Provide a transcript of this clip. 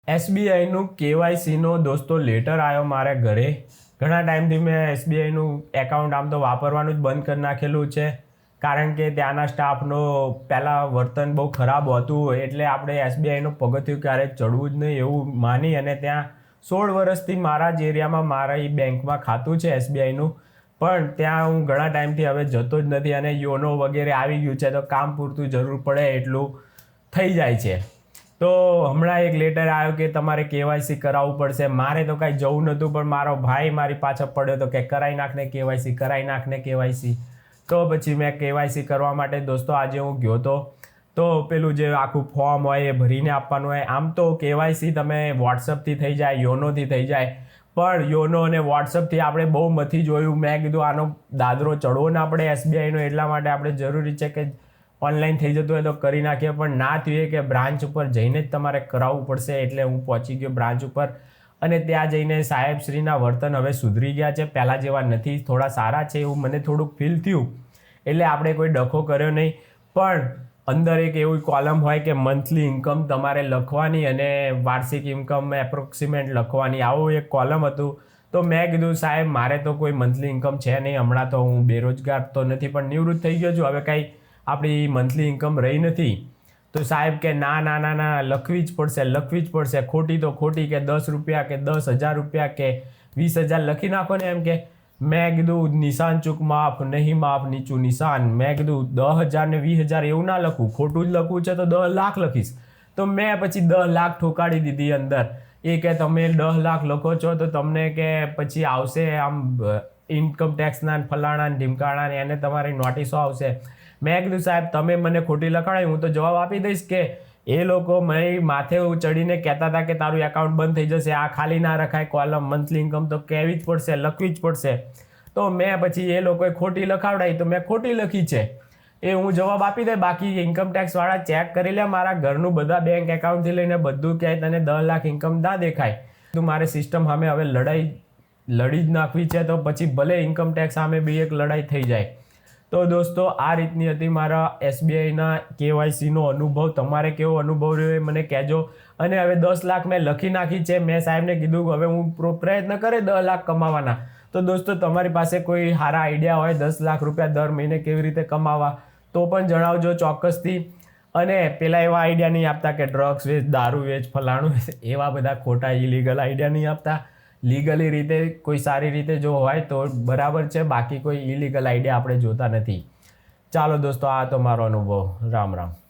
એસબીઆઈનું કેવાયસીનો દોસ્તો લેટર આવ્યો મારે ઘરે. ઘણા ટાઈમથી મેં એસબીઆઈનું એકાઉન્ટ આમ તો વાપરવાનું જ બંધ કરી નાખેલું છે, કારણ કે ત્યાંના સ્ટાફનો પહેલાં વર્તન બહુ ખરાબ હતું. એટલે આપણે એસબીઆઈનું પગથિયું ક્યારેય ચડવું જ નહીં એવું માની અને ત્યાં 16 વર્ષથી મારા જ એરિયામાં મારા એ બેંકમાં ખાતું છે એસબીઆઈનું, પણ ત્યાં હું ઘણા ટાઈમથી હવે જતો જ નથી અને યોનો વગેરે આવી ગયું છે તો કામ પૂરતું જરૂર પડે એટલું થઈ જાય છે. તો હમણાં એક લેટર આવ્યો કે તમારે કેવાયસી કરાવવું પડશે. મારે તો કાંઈ જવું નહોતું, પણ મારો ભાઈ મારી પાછળ પડ્યો તો કે કરાવી નાખને કેવાયસી, કરાવી નાખને કેવાયસી. તો પછી મેં કેવાયસી કરવા માટે દોસ્તો આજે હું ગયો તો પેલું જે આખું ફોર્મ હોય એ ભરીને આપવાનું હોય. આમ તો કેવાયસી તમે વોટ્સઅપથી થઈ જાય, યોનોથી થઈ જાય, પણ યોનો અને વોટ્સઅપથી આપણે બહુ મથી જોયું. મેં કીધું આનો દાદરો ચડવો ના પડે એસબીઆઈનો, એટલા માટે આપણે જરૂરી છે કે ઓનલાઈન થઈ જતું હોય તો કરી નાખીએ, પણ ના થયું કે બ્રાન્ચ ઉપર જઈને જ તમારે કરાવવું પડશે. એટલે હું પહોંચી ગયો બ્રાન્ચ ઉપર અને ત્યાં જઈને સાહેબશ્રીના વર્તન હવે સુધરી ગયા છે, પહેલાં જેવા નથી, થોડા સારા છે એવું મને થોડુંક ફીલ થયું. એટલે આપણે કોઈ ડખો કર્યો નહીં, પણ અંદર એક એવી કોલમ હોય કે મંથલી ઇન્કમ તમારે લખવાની અને વાર્ષિક ઇન્કમ એપ્રોક્સિમેટ લખવાની, આવું એક કોલમ હતું. તો મેં કીધું સાહેબ મારે તો કોઈ મંથલી ઇન્કમ છે નહીં, હમણાં તો હું બેરોજગાર તો નથી પણ નિવૃત્ત થઈ ગયો છું, હવે કાંઈ આપણી મંથલી ઇન્કમ રહી નથી. તો સાહેબ કે ના ના ના ના લખવી જ પડશે, ખોટી તો ખોટી, કે 10 રૂપિયા કે 10,000 રૂપિયા કે 20,000 લખી નાખો ને એમ કે. મેં કીધું નિશાન ચૂક માફ, નહીં માફ નીચું નિશાન. મેં કીધું 10,000 ને 20,000 એવું ના લખું, ખોટું જ લખવું છે તો 10 લાખ લખીશ. તો મેં પછી 10 લાખ ઠોકાડી દીધી અંદર. એ કે તમે 10 લાખ લખો છો તો તમને કે પછી આવશે આમ ઇન્કમ ટેક્સના ફલાણા ઢીમકાણા ને એને તમારી નોટિસો આવશે. મેં કીધું સાહેબ તમે મને ખોટી લખાડી, હું તો જવાબ આપી દઈશ કે એ લોકો મારી માથે ચડીને કહેતા હતા કે તારું એકાઉન્ટ બંધ થઈ જશે, આ ખાલી ના રખાય કોલમ, મંથલી ઇન્કમ તો કહેવી જ પડશે, લખવી જ પડશે. તો મેં પછી એ લોકોએ ખોટી લખાવડાવી તો મેં ખોટી લખી છે એ હું જવાબ આપી દે. બાકી ઇન્કમ ટેક્સવાળા ચેક કરી લે મારા ઘરનું બધા બેંક એકાઉન્ટથી લઈને બધું, ક્યાંય તને 10 લાખ ઇન્કમ ના દેખાય. તો મારે સિસ્ટમ સામે હવે લડી જ નાખવી છે, તો પછી ભલે ઇન્કમ ટેક્સ સામે બી એક લડાઈ થઈ જાય. તો દોસ્તો આ રીતની હતી મારા એસબીઆઈના કેવાયસીનો અનુભવ. તમારે કેવો અનુભવ રહ્યો એ મને કહેજો. અને હવે 10 લાખ મેં લખી નાખી છે. મેં સાહેબને કીધું હવે હું પ્રયત્ન કરે 10 લાખ કમાવાના. તો દોસ્તો તમારી પાસે કોઈ સારા આઈડિયા હોય 10 લાખ રૂપિયા દર મહિને કેવી રીતે કમાવા તો પણ જણાવજો ચોક્કસથી. અને પેલા એવા આઈડિયા નહીં આપતા કે ડ્રગ્સ વેચ, દારૂ વેચ, ફલાણું એવા બધા ખોટા ઇલીગલ આઈડિયા નહીં આપતા. લીગલી રીતે કોઈ સારી રીતે જો હોય તો બરાબર છે, બાકી કોઈ ઇલીગલ આઈડિયા આપણે જોતા નથી. ચાલો દોસ્તો આ તો મારો અનુભવ. રામ રામ.